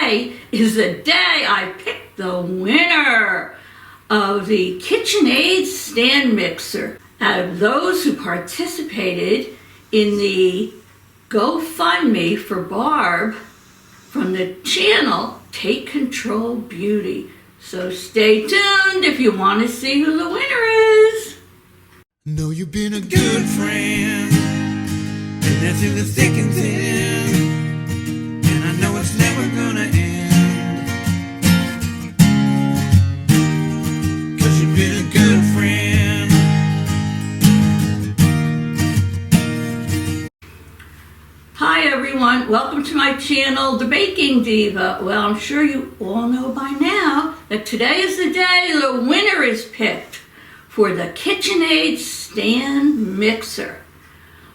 today is the day I picked the winner of the KitchenAid stand mixer. Out of those who participated in the GoFundMe for Barb from the channel Take Control Beauty. So stay tuned if you want to see who the winner is. Know you've been a good friend, and that's in the thick and thin, and I know it's never gonna end, 'cause you've been a good friend. Hi everyone, welcome to my channel, The Baking Diva. Well, I'm sure you all know by now that today is the day the winner is picked for the KitchenAid stand mixer.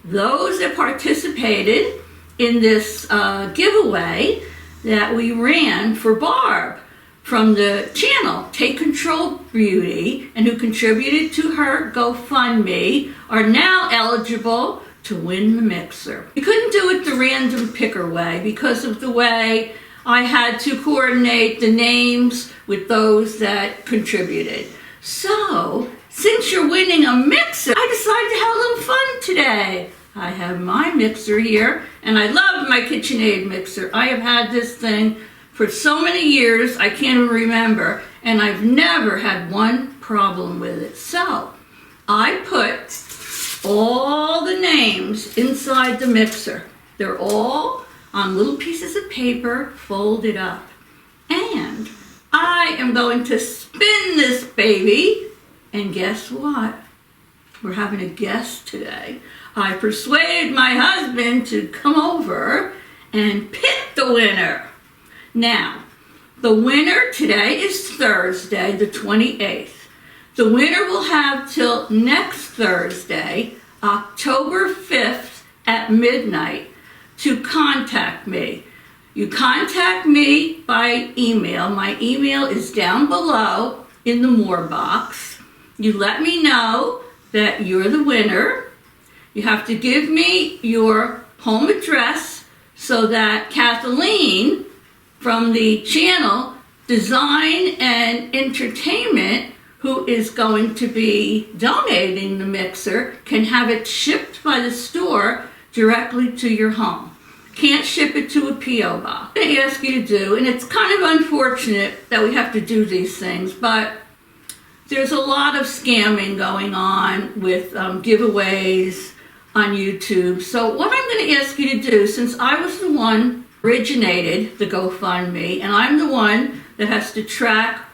Those that participated in this giveaway that we ran for Barb from the channel Take Control Beauty and who contributed to her GoFundMe are now eligible to win the mixer. We couldn't do it the random picker way because of the way I had to coordinate the names with those that contributed. So, since you're winning a mixer, I decided to have a little fun today. I have my mixer here, and I love my KitchenAid mixer. I have had this thing for so many years, I can't even remember, and I've never had one problem with it. So, I put all the names inside the mixer. They're all on little pieces of paper folded up. And I am going to spin this baby. And guess what? We're having a guest today. I persuaded my husband to come over and pick the winner. Now, the winner today is Thursday, the 28th. The winner will have till next Thursday, October 5th at midnight to contact me. You contact me by email. My email is down below in the More box. You let me know that you're the winner. You have to give me your home address so that Kathleen from the channel Design and Entertainment, who is going to be donating the mixer, can have it shipped by the store directly to your home. Can't ship it to a P.O. box. I ask you to do, and it's kind of unfortunate that we have to do these things, but there's a lot of scamming going on with giveaways on YouTube. So what I'm going to ask you to do, since I was the one who originated the GoFundMe, and I'm the one that has to track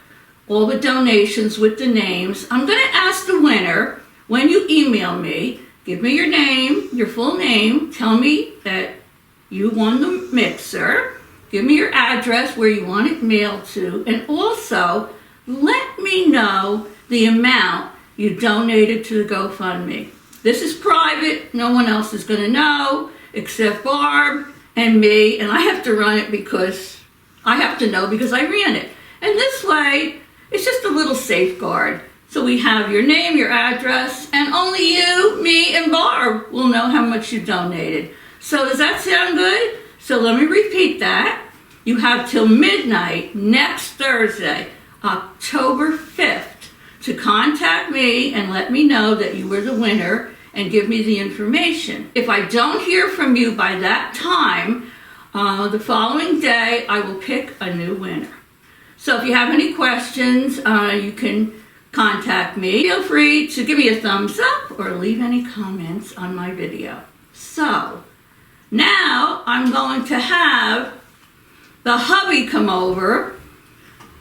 all the donations with the names, I'm going to ask the winner, when you email me, give me your name, your full name, tell me that you won the mixer, give me your address where you want it mailed to, and also let me know the amount you donated to the GoFundMe. This is private. No one else is going to know except Barb and me, and I have to run it because I have to know because I ran it. And this way, it's just a little safeguard. So we have your name, your address, and only you, me, and Barb will know how much you donated. So does that sound good? So let me repeat that. You have till midnight next Thursday, October 5th, to contact me and let me know that you were the winner and give me the information. If I don't hear from you by that time, the following day, I will pick a new winner. So if you have any questions, you can contact me. Feel free to give me a thumbs up or leave any comments on my video. So now I'm going to have the hubby come over.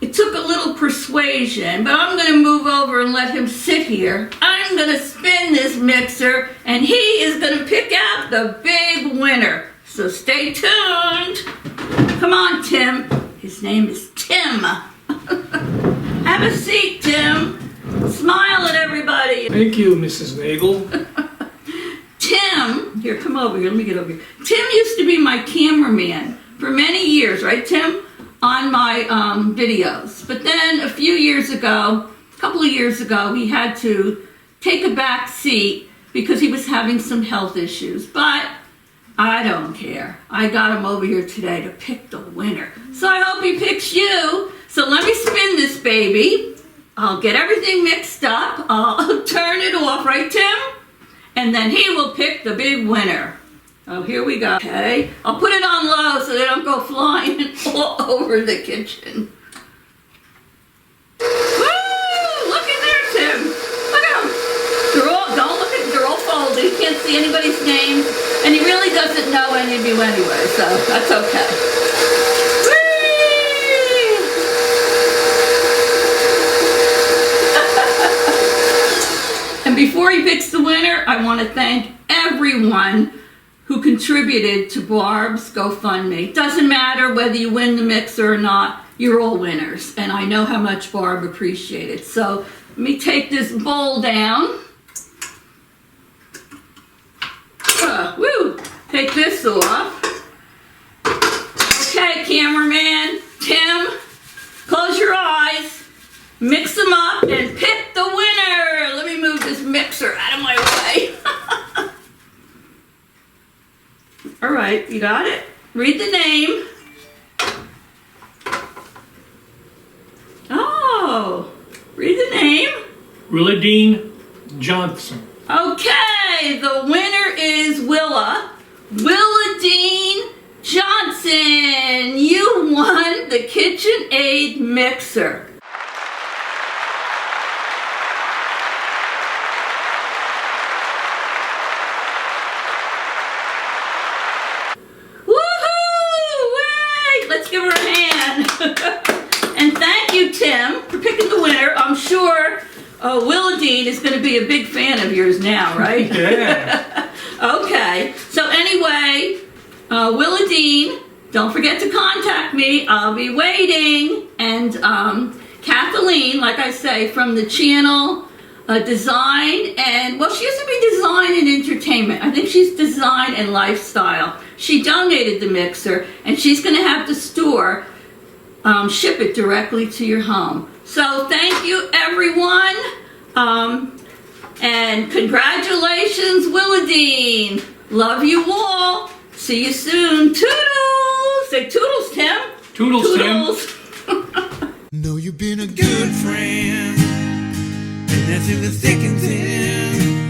It took a little persuasion, but I'm going to move over and let him sit here. I'm going to spin this mixer, and he is going to pick out the big winner. So stay tuned. Come on, Tim. His name is Tim. Have a seat, Tim. Smile at everybody. Thank you, Mrs. Nagel. Tim, here, come over here. Let me get over here. Tim used to be my cameraman for many years, right, Tim? On my videos. But then a couple of years ago, he had to take a back seat because he was having some health issues. But I don't care. I got him over here today to pick the winner. So I hope he picks you. So let me spin this baby. I'll get everything mixed up. I'll turn it off, right, Tim? And then he will pick the big winner. Oh, here we go. Okay. I'll put it on low so they don't go flying all over the kitchen. Woo! Look in there, Tim. Look at them. They're all folded. You can't see anybody's name. And he really doesn't know any of you anyway, so that's okay. And before he picks the winner, I want to thank everyone who contributed to Barb's GoFundMe. Doesn't matter whether you win the mixer or not, you're all winners. And I know how much Barb appreciated. So let me take this bowl down. Woo! Take this off. Okay, cameraman, Tim, close your eyes, mix them up, and pick the winner. Let me move this mixer out of my way. All right, you got it? Read the name. Oh, read the name. Willadine Johnson. Okay, the winner is Willadine Johnson. You won the KitchenAid mixer. Let's give her a hand. And thank you, Tim, for picking the winner. I'm sure Willadine is going to be a big fan of yours now, right? Yeah. Okay. So anyway, Willadine, don't forget to contact me. I'll be waiting. And Kathleen, like I say, from the channel Design and, well, she used to be Design and Entertainment. I think she's Design and Lifestyle. She donated the mixer, and she's going to have the store ship it directly to your home. So thank you, everyone. And congratulations, Willadine. Love you all. See you soon. Toodles. Say toodles, Tim. Toodles, Toodles. Know you've been a good friend, and that's in the thick and thin.